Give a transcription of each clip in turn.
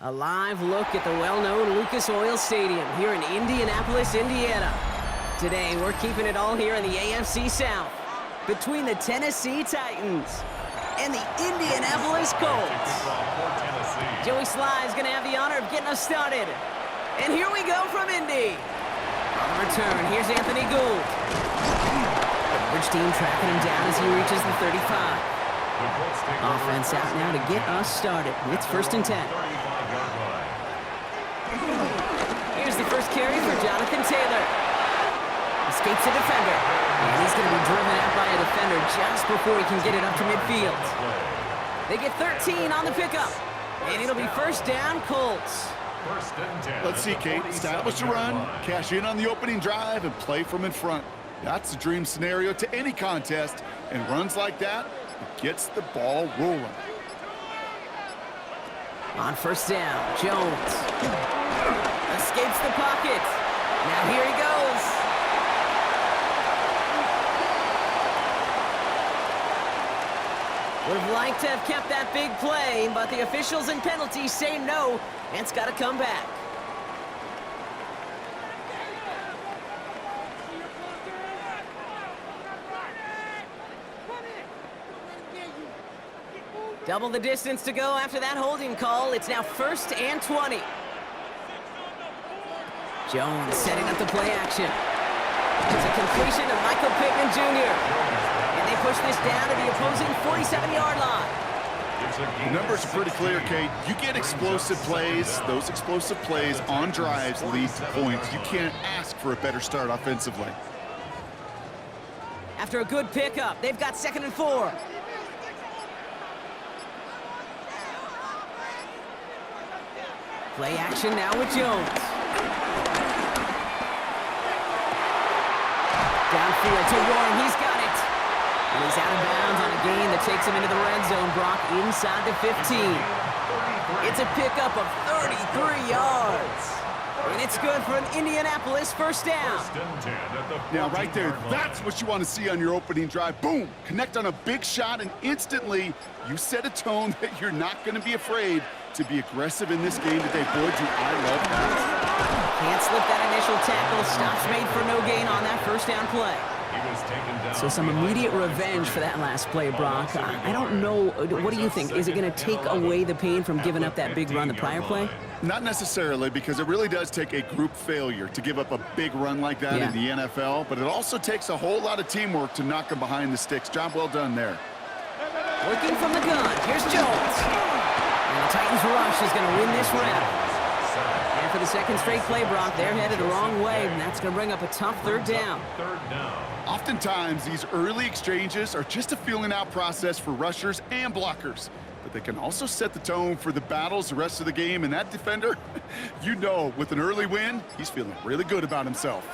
A live look at the well-known Lucas Oil Stadium here in Indianapolis, Indiana. Today, we're keeping it all here in the AFC South between the Tennessee Titans and the Indianapolis Colts. Joey Sly is going to have the honor of getting us started. And here we go from Indy. On the return, here's Anthony Gould. The Birch team tracking him down as he reaches the 35. Offense out now to get us started. It's 1st and 10. Here's the first carry for Jonathan Taylor. Escapes a defender. And he's going to be driven out by a defender just before he can get it up to midfield. They get 13 on the pickup. And it'll be 1st down, Colts. Let's see, Kate. Establish a run, cash in on the opening drive, and play from in front. That's the dream scenario to any contest. And runs like that, it gets the ball rolling. On 1st down, Jones escapes the pocket. Now here he goes. Would have liked to have kept that big play, but the officials and penalties say no, and it's got to come back. Double the distance to go after that holding call. It's now 1st and 20. Jones setting up the play action. It's a completion to Michael Pittman Jr. And they push this down to the opposing 47-yard line. The numbers are pretty clear, Kate. You get explosive plays. Those explosive plays on drives lead to points. You can't ask for a better start offensively. After a good pickup, they've got 2nd and 4. Play action now with Jones. Downfield to Warren, he's got it. And he's out of bounds on a gain that takes him into the red zone, Brock, inside the 15. It's a pickup of 33 yards. And it's good for an Indianapolis 1st down. Now, right there, that's what you want to see on your opening drive. Boom! Connect on a big shot, and instantly you set a tone that you're not going to be afraid to be aggressive in this game today. Boy, do I love that. Can't slip that initial tackle. Stops made for no gain on that 1st down play. So some immediate revenge for that last play, Brock. I don't know. What do you think? Is it going to take away the pain from giving up that big run the prior play? Not necessarily, because it really does take a group failure to give up a big run like that in the NFL, but it also takes a whole lot of teamwork to knock them behind the sticks. Job well done there. Working from the gun. Here's Jones. And the Titans rush is going to win this round. And for the 2nd straight play, Brock, they're headed the wrong way, and that's going to bring up a tough 3rd down. Oftentimes, these early exchanges are just a feeling-out process for rushers and blockers. But they can also set the tone for the battles the rest of the game. And that defender, you know, with an early win, he's feeling really good about himself.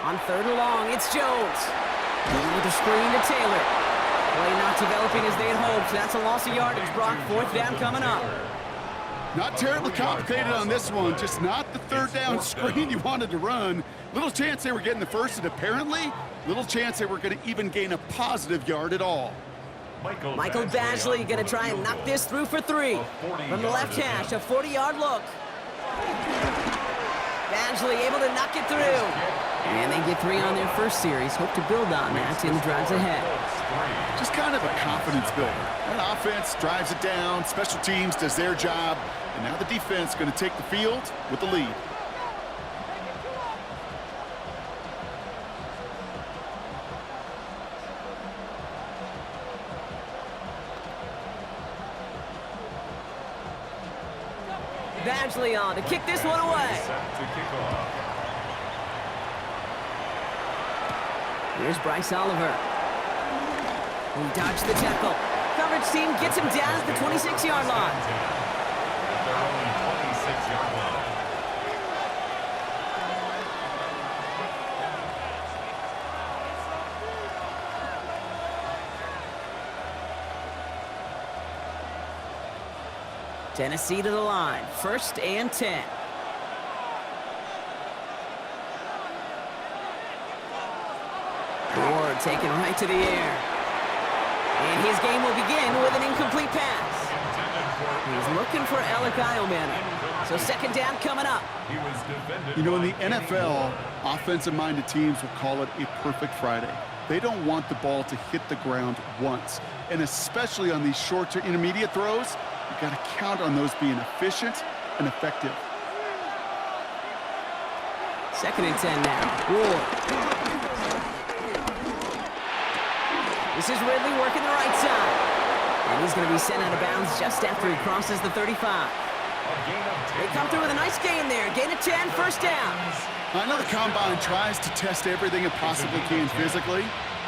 On 3rd and long, it's Jones. Going with a screen to Taylor. Play not developing as they had hoped. That's a loss of yardage, Brock. 4th down coming up. Not terribly complicated on this one, just not the 3rd down screen you wanted to run. Little chance they were getting the 1st, and apparently, little chance they were going to even gain a positive yard at all. Michael Badgley going to try and knock this through for 3. From the left hash, a 40-yard look. Badgley able to knock it through. And they get 3 on their 1st series. Hope to build on that in the drives ahead. Just kind of a confidence builder. That offense drives it down. Special teams does their job. And now the defense going to take the field with the lead. Badgley on to kick this one away. Here's Bryce Oliver. He dodged the tackle. Coverage team gets him down at the 26-yard line. Tennessee to the line. 1st and 10. Ward taken right to the air. And his game will begin with an incomplete pass. He's looking for Manning. So second down coming up. You know, in the NFL, offensive-minded teams will call it a perfect Friday. They don't want the ball to hit the ground once. And especially on these short to intermediate throws, you got to count on those being efficient and effective. Second and 10 now. Ward. This is Ridley working the right side. And he's going to be sent out of bounds just after he crosses the 35. They come through with a nice gain there. Gain of 10, first down. I know the Combine tries to test everything it possibly can physically,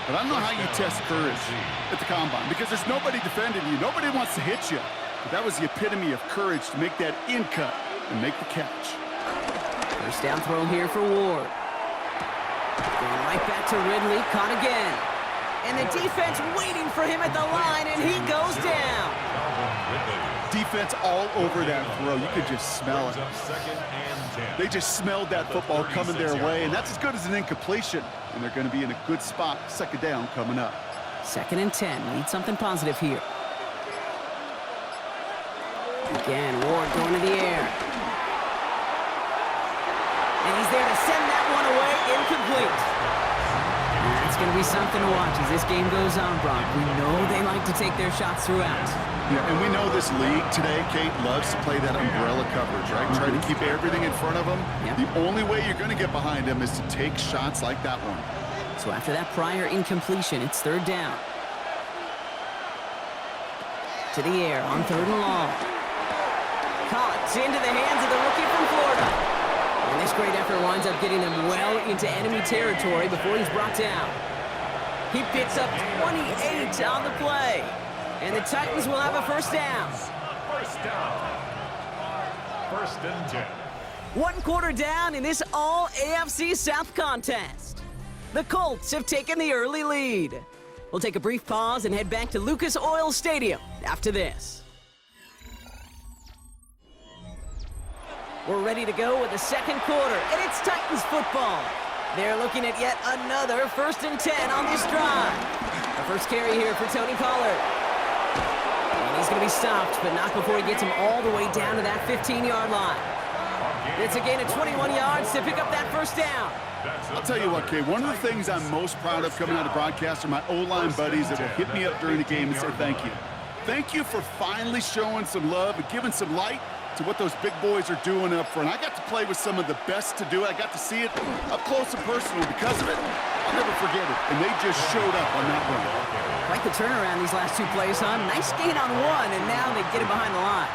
but I don't know how you test courage at the Combine because there's nobody defending you. Nobody wants to hit you. But that was the epitome of courage to make that in cut and make the catch. First down throw here for Ward. Going right back to Ridley, caught again. And the defense waiting for him at the line, and he goes down. Defense all over that throw. You could just smell it. They just smelled that football coming their way, and that's as good as an incompletion. And they're going to be in a good spot. Second down coming up. Second and 10. Need something positive here. Again, Ward going to the air. And he's there to send that one away, incomplete. And that's going to be something to watch as this game goes on, Brock. We know they like to take their shots throughout. Yeah, and we know this league today, Kate, loves to play that umbrella coverage, right? Try to keep everything in front of them. Yep. The only way you're going to get behind them is to take shots like that one. So after that prior incompletion, it's third down. To the air on third and long. Caught into the hands of the rookie from Florida. And this great effort winds up getting him well into enemy territory before he's brought down. He picks up 28 on the play. And the Titans will have a first down. First down. First and 10. 1 quarter down in this all-AFC South contest. The Colts have taken the early lead. We'll take a brief pause and head back to Lucas Oil Stadium after this. We're ready to go with the second quarter, and it's Titans football. They're looking at yet another first and 10 on this drive. The first carry here for Tony Pollard. And he's going to be stopped, but not before he gets him all the way down to that 15-yard line. It's a gain of 21 yards to pick up that first down. I'll tell you what, Kay, one of the things I'm most proud of coming out of broadcast are my O-line buddies that will hit me up during the game and say thank you. Thank you for finally showing some love and giving some light to what those big boys are doing up front. I got to play with some of the best to do it. I got to see it up close and personal. Because of it, I'll never forget it. And they just showed up on that run. Quite the turnaround these last 2 plays, huh? Nice gain on one, and now they get it behind the line.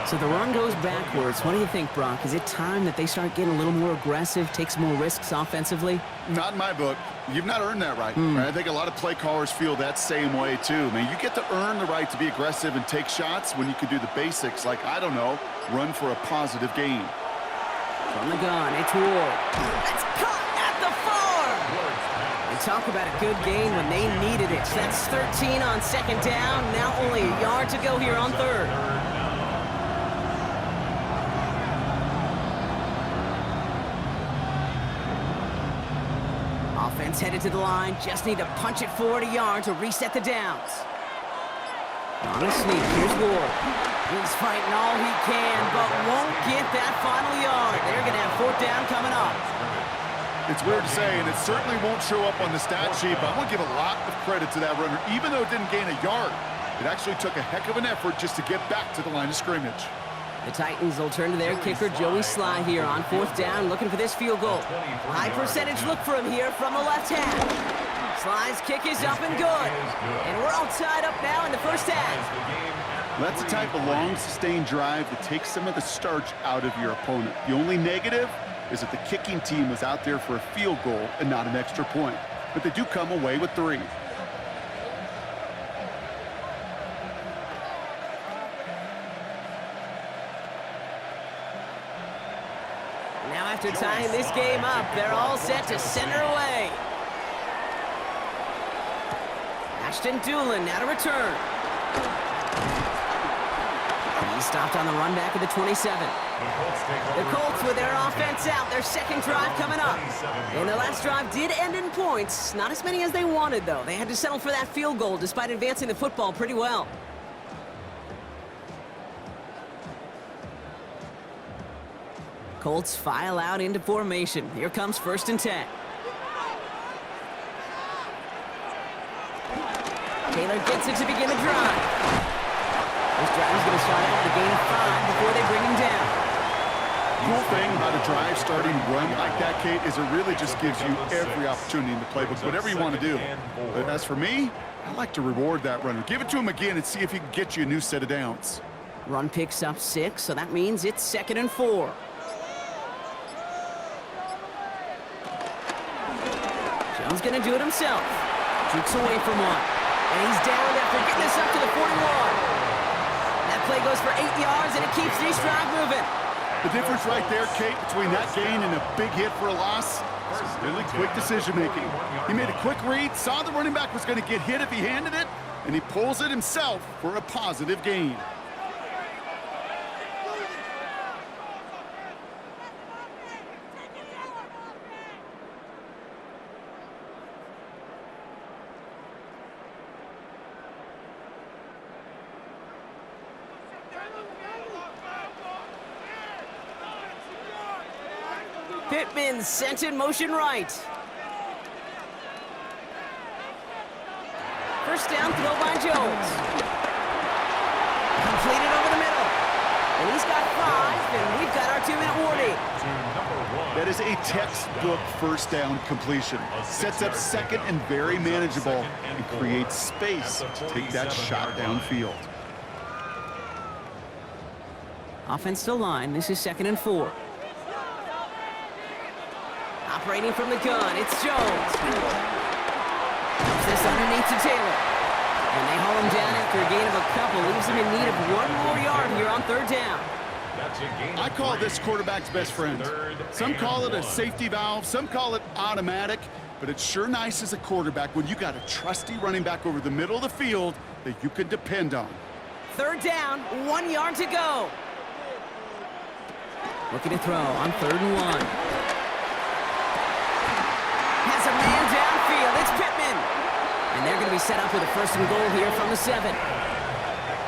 So the run goes backwards. What do you think, Brock? Is it time that they start getting a little more aggressive, take some more risks offensively? Not in my book. You've not earned that right. Right? I think a lot of play callers feel that same way, too. Man, you get to earn the right to be aggressive and take shots when you can do the basics, like, I don't know, run for a positive gain. From the gun, it's Ward. That's caught at the 4. They talk about a good gain when they needed it. So that's 13 on second down. Now only a yard to go here on third. Offense headed to the line. Just need to punch it forward a yard to reset the downs. On a sneak, here's Ward. He's fighting all he can, but won't get that final yard. They're going to have fourth down coming up. It's weird to say, and it certainly won't show up on the stat sheet, but I'm going to give a lot of credit to that runner. Even though it didn't gain a yard, it actually took a heck of an effort just to get back to the line of scrimmage. The Titans will turn to their kicker, Joey Sly, here on fourth down, looking for this field goal. High percentage look for him here from the left hash. Sly's kick is up and good. And we're all tied up now in the first half. That's the type of long, sustained drive that takes some of the starch out of your opponent. The only negative is that the kicking team was out there for a field goal and not an extra point. But they do come away with 3. Now after tying this game up, they're all set to center away. Ashton Doolin now to return. He's stopped on the run back of the 27. The Colts with their offense out. Their second drive coming up. And the last drive did end in points. Not as many as they wanted, though. They had to settle for that field goal despite advancing the football pretty well. Colts file out into formation. Here comes 1st and 10. Taylor gets it to begin the drive. This drive is going to start out with a gain of 5 before they bring him down. Cool thing about a drive starting run like that, Kate, is it really just gives you every opportunity in the playbook, whatever you want to do. But as for me, I like to reward that runner. Give it to him again and see if he can get you a new set of downs. Run picks up 6, so that means it's 2nd and 4. Jones going to do it himself. Jukes away from one. And he's down after getting this up to the 41. That play goes for 8 yards, and it keeps this drive moving. The difference right there, Kate, between that gain and a big hit for a loss is really quick decision-making. He made a quick read, saw the running back was going to get hit if he handed it, and he pulls it himself for a positive gain. Pittman sent in motion right. First down throw by Jones. Completed over the middle. And he's got 5, and we've got our 2-minute warning. That is a textbook first down completion. Sets up 2nd and very manageable and creates space to take that shot downfield. Offensive line, this is 2nd and 4. Operating from the gun, it's Jones. Puts this underneath to Taylor. And they haul him down after a gain of a couple. Leaves him in need of 1 more yard here on 3rd down. I call this quarterback's best friend. Some call it a safety valve, some call it automatic, but it's sure nice as a quarterback when you got a trusty running back over the middle of the field that you can depend on. 3rd down, 1 yard to go. Looking to throw on 3rd and 1. Has a man downfield. It's Pittman. And they're going to be set up with a 1st and goal here from the 7.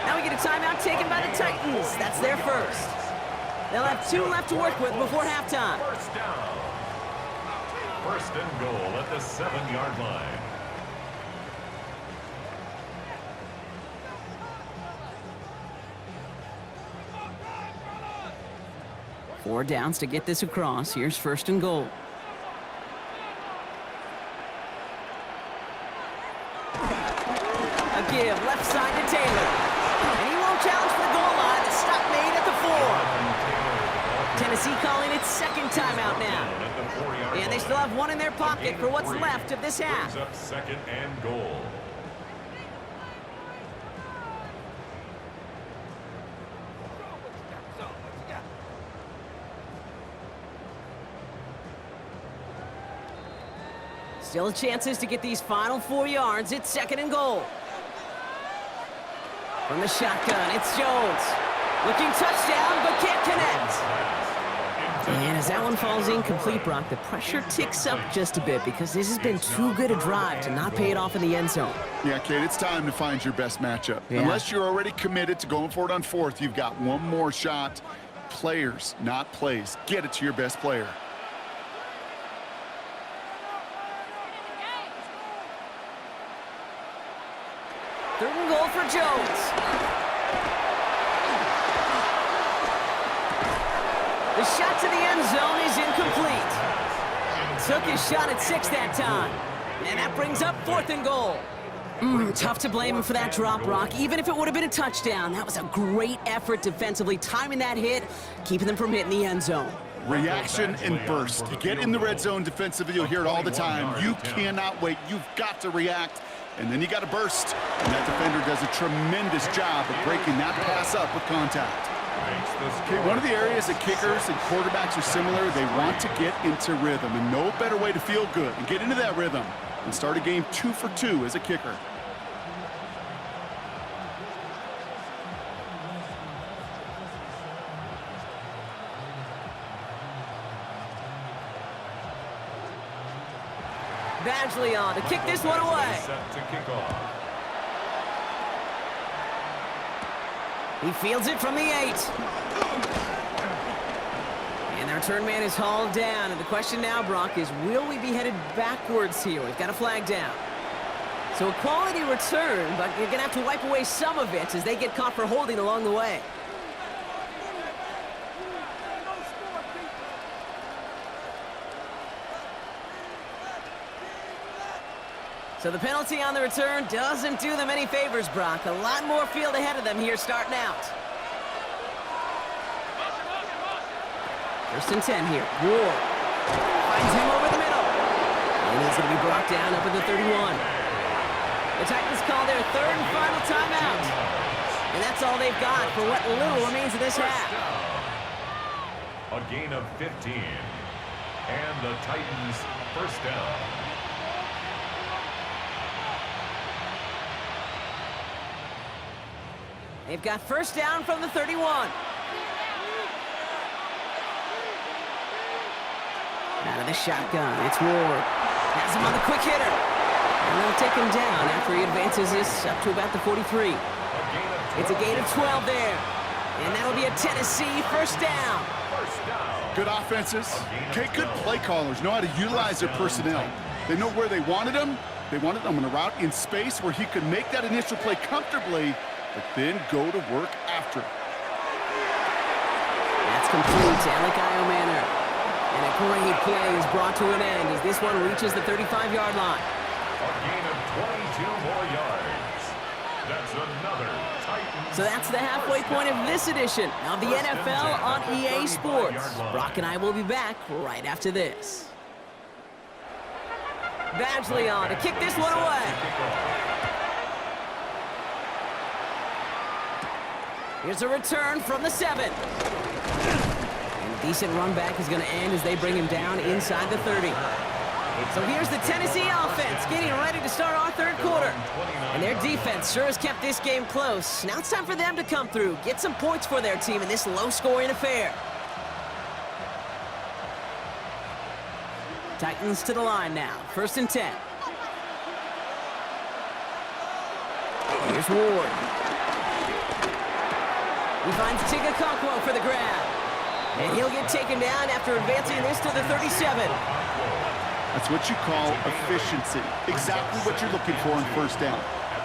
Now we get a timeout taken by the Titans. That's their first. They'll have 2 left to work with before halftime. 1st down. 1st and goal at the 7-yard line. Four downs to get this across. Here's 1st and goal. A give left side to Taylor. And he won't challenge for the goal line. The stop made at the 4. Tennessee calling its 2nd timeout now. And they still have 1 in their pocket for what's left of this half. 2nd and goal. Still chances to get these final 4 yards. It's 2nd and goal. From the shotgun, it's Jones. Looking touchdown, but can't connect. And as that one falls incomplete, Brock, the pressure ticks up just a bit because this has been too good a drive to not pay it off in the end zone. Yeah, Kate, it's time to find your best matchup. Yeah. Unless you're already committed to going for it on 4th, you've got 1 more shot. Players, not plays. Get it to your best player. Third and goal for Jones. The shot to the end zone is incomplete. Took his shot at 6 that time. And that brings up 4th and goal. Tough to blame him for that drop, Brock. Even if it would have been a touchdown, that was a great effort defensively, timing that hit, keeping them from hitting the end zone. Reaction and burst. You get in the red zone defensively, you'll hear it all the time. You cannot wait. You've got to react. And then you got to burst. And that defender does a tremendous job of breaking that pass up with contact. Okay, one of the areas that kickers and quarterbacks are similar, they want to get into rhythm. And no better way to feel good and get into that rhythm and start a game 2 for 2 as a kicker. Badgley on to kick this one away. Set to kick off. He fields it from the 8. And the return man is hauled down. And the question now, Brock, is will we be headed backwards here? We've got a flag down. So a quality return, but you're going to have to wipe away some of it as they get caught for holding along the way. So the penalty on the return doesn't do them any favors, Brock. A lot more field ahead of them here starting out. 1st and 10 here. Ward finds him over the middle. And he's going to be brought down up at the 31. The Titans call their 3rd and final timeout. And that's all they've got for what little remains of this half. A gain of 15. And the Titans first down. They've got first down from the 31. Out of the shotgun, it's Ward. Has him on the quick hitter. And they'll take him down after he advances this up to about the 43. It's a gain of 12 there. And that'll be a Tennessee first down. Good offenses. Okay, good play callers know how to utilize their personnel. They know where they wanted him. They wanted him on a route in space where he could make that initial play comfortably, but then go to work after. That's complete to Alec Manor. And a great play is brought to an end as this one reaches the 35-yard line. A gain of 22 more yards. That's another Titans. So that's the halfway point of this edition of the NFL on EA Sports. Brock and I will be back right after this. Badgley on to kick this one away. Here's a return from the 7. And a decent run back is going to end as they bring him down inside the 30. So here's the Tennessee offense getting ready to start our 3rd quarter. And their defense sure has kept this game close. Now it's time for them to come through, get some points for their team in this low-scoring affair. Titans to the line now. 1st and 10. Here's Ward. He finds Tigakokwo for the grab. And he'll get taken down after advancing this to the 37. That's what you call efficiency. Exactly what you're looking for in first down.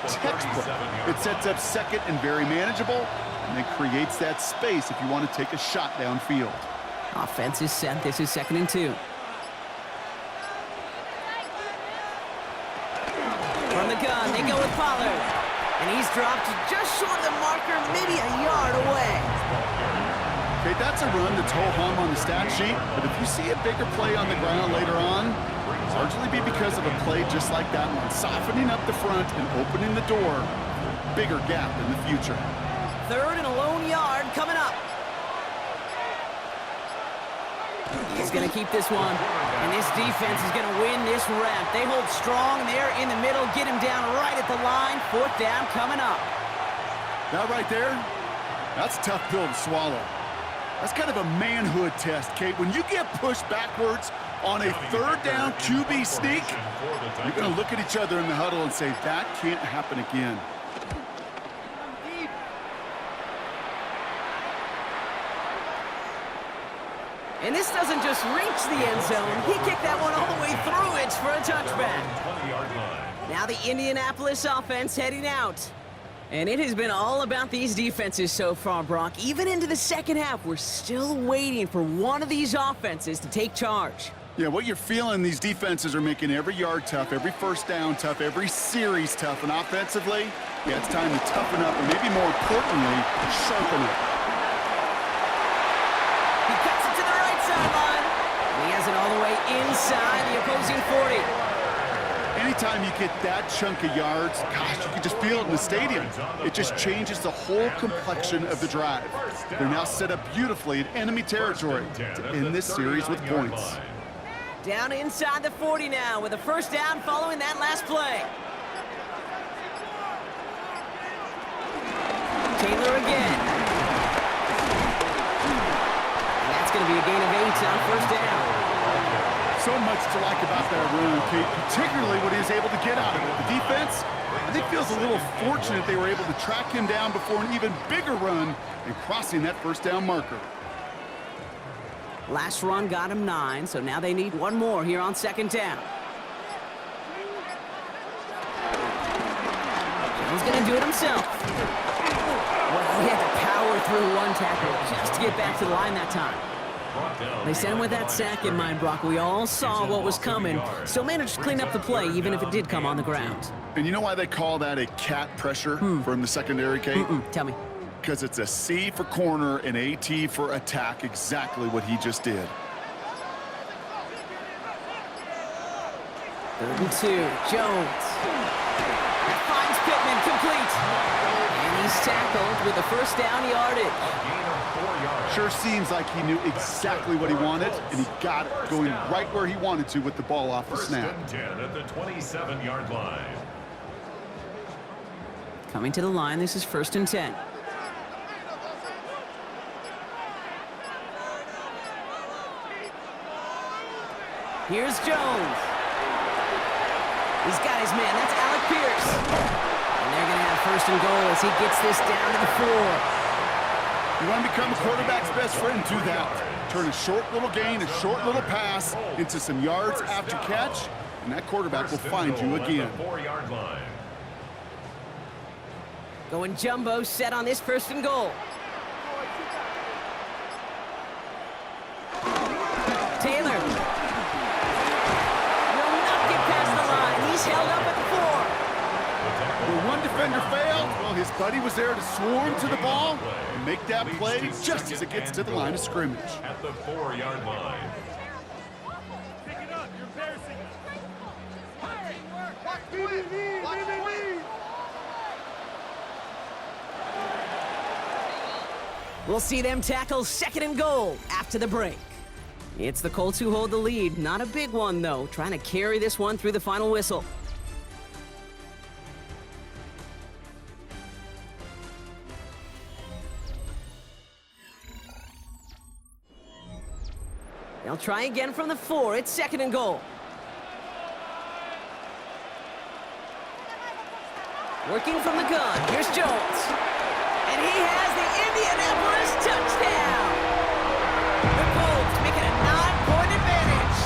Textbook. It sets up second and very manageable, and then creates that space if you want to take a shot downfield. Offense is set. This is 2nd and 2. From the gun, they go with Pollard. And he's dropped just short of the marker, maybe a yard away. Okay, that's a run that's ho-hum on the stat sheet, but if you see a bigger play on the ground later on, it'll largely be because of a play just like that one, softening up the front and opening the door. Bigger gap in the future. 3rd and a lone yard coming up. He's going to keep this one, and this defense is going to win this rep. They hold strong there in the middle, get him down right at the line. 4th down coming up. That right there, that's a tough pill to swallow. That's kind of a manhood test, Kate. When you get pushed backwards on a 3rd down QB sneak, you're going to look at each other in the huddle and say, that can't happen again. And this doesn't just reach the end zone. He kicked that one all the way through it for a touchback. Now the Indianapolis offense heading out. And it has been all about these defenses so far, Brock. Even into the second half, we're still waiting for one of these offenses to take charge. Yeah, what you're feeling, these defenses are making every yard tough, every first down tough, every series tough. And offensively, yeah, it's time to toughen up, and maybe more importantly, sharpen up. He cuts it to the right sideline. And he has it all the way inside the opposing 40. Anytime you get that chunk of yards, gosh, you can just feel it in the stadium. It just changes the whole complexion of the drive. They're now set up beautifully in enemy territory to end this series with points. Down inside the 40 now with a first down following that last play. Taylor again. And that's going to be a gain of 8 on first down. So much to like about that run, Kate, particularly what he was able to get out of it. The defense, I think, feels a little fortunate they were able to track him down before an even bigger run and crossing that first down marker. Last run got him 9, so now they need one more here on second down. Jones going to do it himself. Well, he had to power through one tackle just to get back to the line that time. They sent him with that sack in mind, Brock. We all saw what was coming. Still managed to clean up the play, even if it did come on the ground. And you know why they call that a cat pressure from the secondary, Kate? Tell me. Because it's a C for corner and a T for attack, exactly what he just did. 3rd and 2, Jones. That finds Pittman, complete. And he's tackled with the first down yardage. Sure seems like he knew exactly what he wanted, and he got it, going right where he wanted to with the ball off the snap. 10 at the 27-yard line. Coming to the line, this is 1st and 10. Here's Jones. He's got his man. That's Alec Pierce. And they're going to have 1st and goal as he gets this down to the 4. You want to become a quarterback's best friend, do that. Turn a short little gain, a short little pass into some yards after catch, and that quarterback will find you again. 4-yard line. Going jumbo set on this 1st and goal. Taylor will not get past the line. He's held up at the 4. When one defender failed, well, his buddy was there to swarm to the ball and make that play just as it gets to the line of scrimmage. At the 4-yard line. Pick it up. You're embarrassing us. We'll see them tackle 2nd and goal after the break. It's the Colts who hold the lead. Not a big one, though. Trying to carry this one through the final whistle. They'll try again from the 4. It's 2nd and goal. Working from the gun. Here's Jones. And he has the Indianapolis touchdown. The Colts making a 9-point advantage.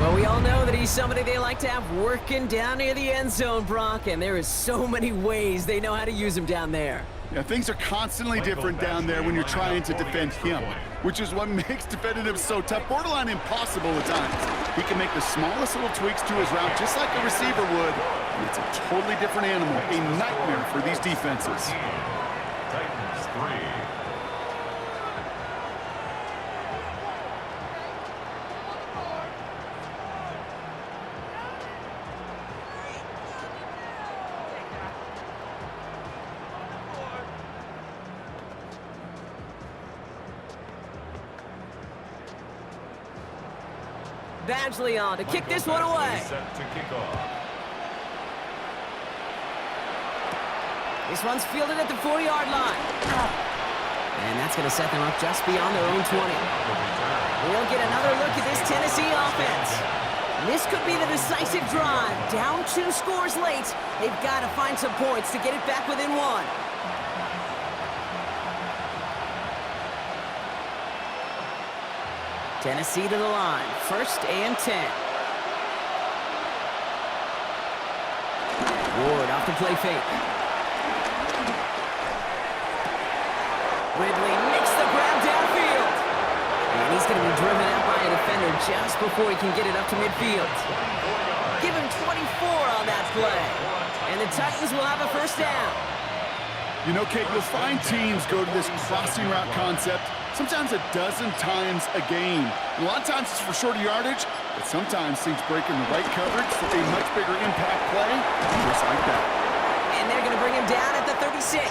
Well, we all know that he's somebody they like to have working down near the end zone, Brock, and there is so many ways they know how to use him down there. Yeah, things are constantly different down there when you're trying to defend him, which is what makes defending him so tough, borderline impossible at times. He can make the smallest little tweaks to his route just like a receiver would, and it's a totally different animal, a nightmare for these defenses. Titans 3. Badgley on to kick this one away. Set to kick off. This one's fielded at the 4-yard line. And that's going to set them up just beyond their own 20. We'll get another look at this Tennessee offense. This could be the decisive drive. Down 2 scores late. They've got to find some points to get it back within 1. Tennessee to the line. 1st and 10. Ward off the play fake. Ridley makes the grab downfield. And he's going to be driven out by a defender just before he can get it up to midfield. Give him 24 on that play. And the Titans will have a 1st down. You know, Kate, you'll find teams go to this crossing route concept sometimes a dozen times a game. A lot of times it's for shorter yardage, but sometimes teams break in the right coverage for a much bigger impact play, just like that. And they're going to bring him down at the 36.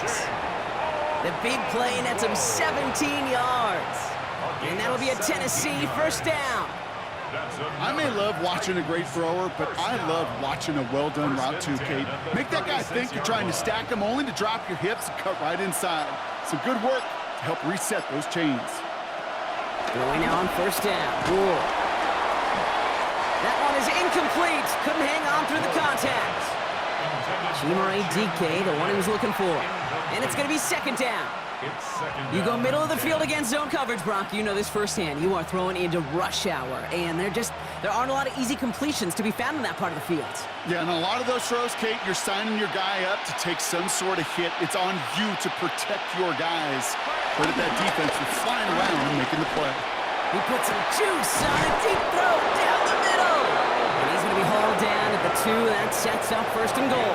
The big play nets him 17 yards. And that'll be a Tennessee 1st down. I may love watching a great thrower, but I love watching a well-done route too, Kate. Make that guy think you're trying to stack him only to drop your hips and cut right inside. Some good work to help reset those chains. Going now on first down. Whoa. That one is incomplete. Couldn't hang on through the contact. Chimere DK, the one he was looking for. And it's going to be second down. You go middle of the field against zone coverage, Brock. You know this firsthand. You are throwing into rush hour, and there aren't a lot of easy completions to be found in that part of the field. Yeah, and a lot of those throws, Kate, you're signing your guy up to take some sort of hit. It's on you to protect your guys. But at that defense, you're flying around and making the play. He puts some juice on a deep throw down the middle. And he's going to be hauled down at the 2. That sets up first and goal.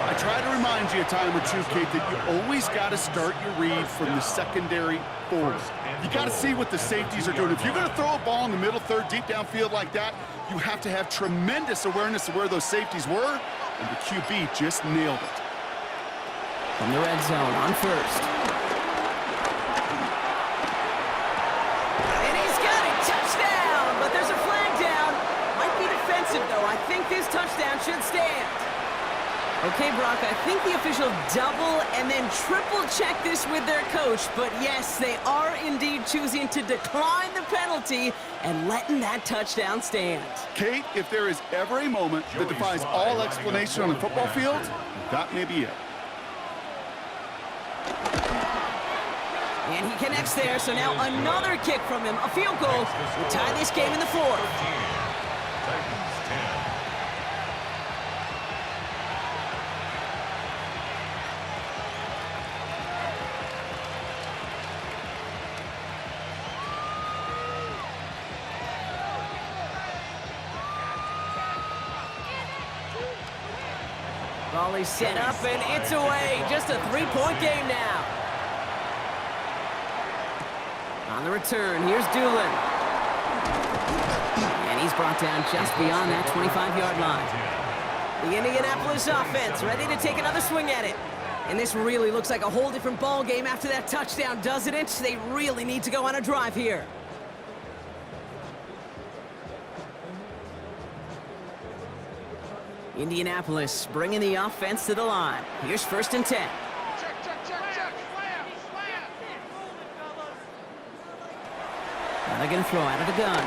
I try to remind you a time or two, Kate, that you always got to start your read from the secondary forward. You got to see what the safeties are doing. If you're going to throw a ball in the middle third, deep downfield like that, you have to have tremendous awareness of where those safeties were, and the QB just nailed it. From the red zone on first. And he's got it! Touchdown! But there's a flag down. Might be defensive, though. I think this touchdown should stand. Okay, Brock, I think the official double and then triple check this with their coach, but yes, they are indeed choosing to decline the penalty and letting that touchdown stand. Kate, if there is ever a moment that defies all explanation on the football field, that may be it. And he connects there, so now another kick from him, a field goal, will tie this game in the fourth. Volley set up, and it's away. Just a 3-point game now. On the return, here's Doolin. And he's brought down just beyond that 25-yard line. The Indianapolis offense ready to take another swing at it. And this really looks like a whole different ball game after that touchdown, doesn't it? They really need to go on a drive here. Indianapolis bringing the offense to the line. Here's first and 10. Now they're going to throw out of the gun.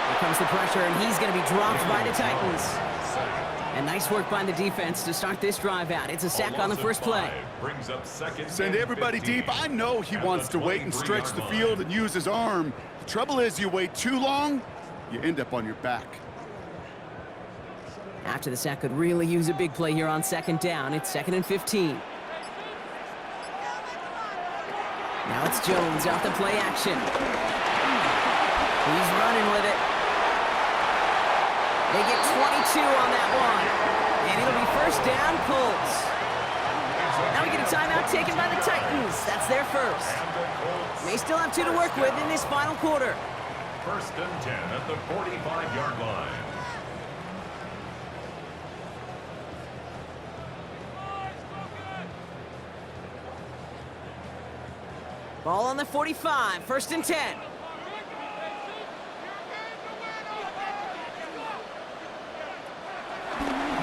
Here comes the pressure, and he's going to be dropped by the Titans. And nice work by the defense to start this drive out. It's a sack on the first play. Send everybody deep. I know he wants to wait and stretch the field and use his arm. The trouble is, you wait too long, you end up on your back. After the sack could really use a big play here on second down. It's 2nd and 15. Now it's Jones out the play action. He's running with it. They get 22 on that one. And it'll be first down, Colts. Now we get a timeout taken by the Titans. That's their first. They still have 2 to work with in this final quarter. First and 10 at the 45-yard line. Ball on the 45, first and 10.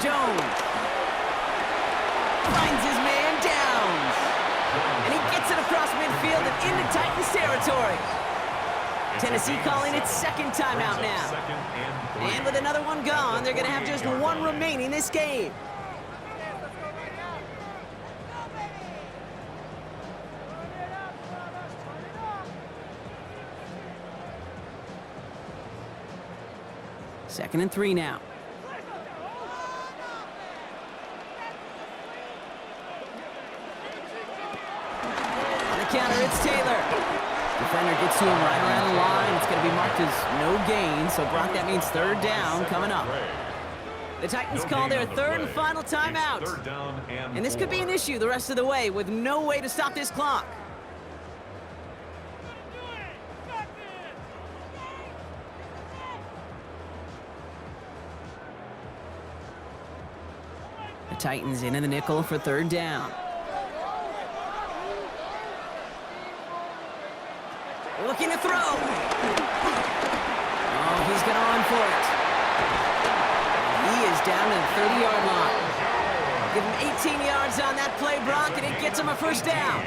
Jones finds his man Downs. And he gets it across midfield and into Titans territory. Tennessee calling its second timeout now. And with another one gone, they're going to have just 1 remaining this game. Second and 3 now. On the counter, it's Taylor. Defender gets to him right around the line. It's going to be marked as no gain. So, Brock, that means third down coming up. The Titans call their third and final timeout. And this could be an issue the rest of the way with no way to stop this clock. Titans in the nickel for third down. Looking to throw. Oh, he's going to run for it. He is down to the 30-yard line. Give him 18 yards on that play, Brock, and it gets him a first down.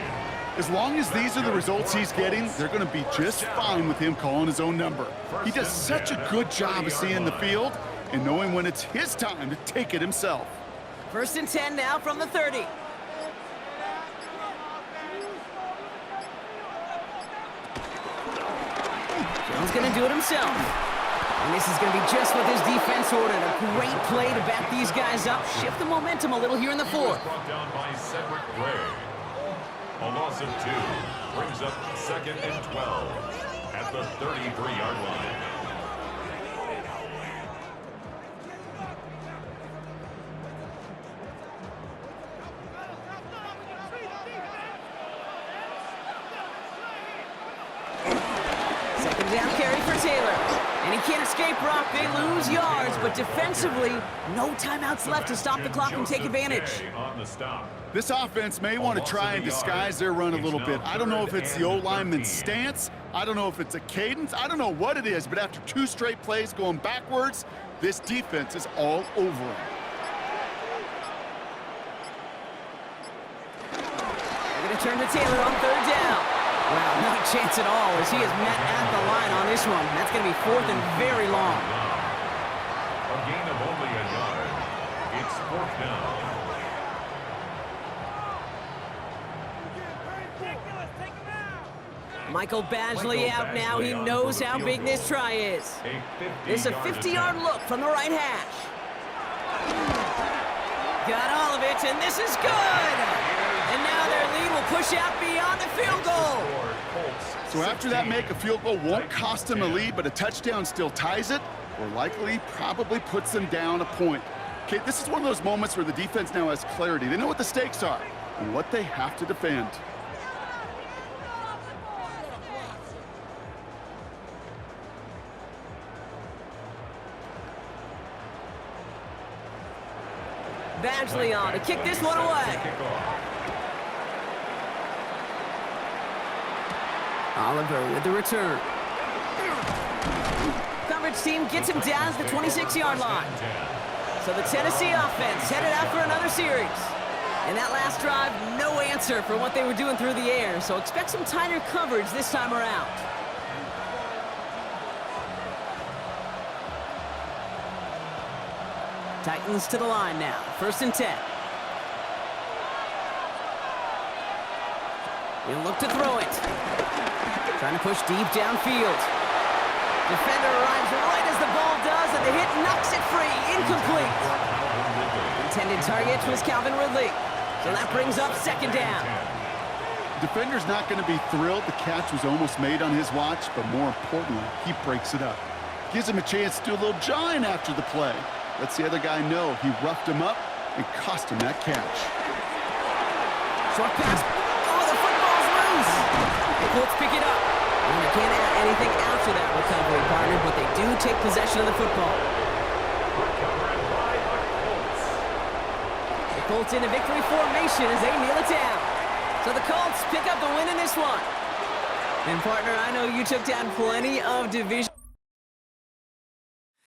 As long as these are the results he's getting, they're going to be just fine with him calling his own number. He does such a good job of seeing the field and knowing when it's his time to take it himself. 1st and 10 now from the 30. Jones going to do it himself. And this is going to be just what this defense ordered. A great play to back these guys up. Shift the momentum a little here in the 4th. Brought down by Cedric Gray. A loss of 2 brings up 2nd and 12 at the 33-yard line. Down carry for Taylor. And he can't escape, Brock. They lose yards, but defensively, no timeouts left to stop the clock and take advantage. On the stop. This offense may want to try and disguise their run a little bit. I don't know if it's the O-lineman's stance. I don't know if it's a cadence. I don't know what it is, but after 2 straight plays going backwards, this defense is all over him. They're going to turn to Taylor on 3rd down. Well, not a chance at all as he is met at the line on this one. That's going to be 4th and very long. A gain of only a yard. It's 4th down. Michael Badgley out now. He knows how big this try is. It's a 50-yard look from the right hash. Got all of it, and this is good. And now their lead will push out beyond the field goal. So after that make, a field goal won't cost them a lead, but a touchdown still ties it, or likely probably puts them down a point. Okay, this is one of those moments where the defense now has clarity. They know what the stakes are and what they have to defend. Badgley on to kick this one away. Oliver with the return. Coverage team gets him down to the 26-yard line. So the Tennessee offense headed out for another series. And that last drive, no answer for what they were doing through the air. So expect some tighter coverage this time around. Titans to the line now. 1st and 10. He'll look to throw it. Trying to push deep downfield. Defender arrives right as the ball does, and the hit knocks it free. Incomplete. Intended target was Calvin Ridley. So that brings up 2nd down. Defender's not going to be thrilled the catch was almost made on his watch, but more importantly, he breaks it up. Gives him a chance to do a little jawing after the play. Lets the other guy know he roughed him up and cost him that catch. Short pass. Oh, the football's loose. The Colts pick it up. And they can't add anything after that recovery, partner, but they do take possession of the football. The Colts in a victory formation as they kneel it down. So the Colts pick up the win in this one. And partner, I know you took down plenty of division.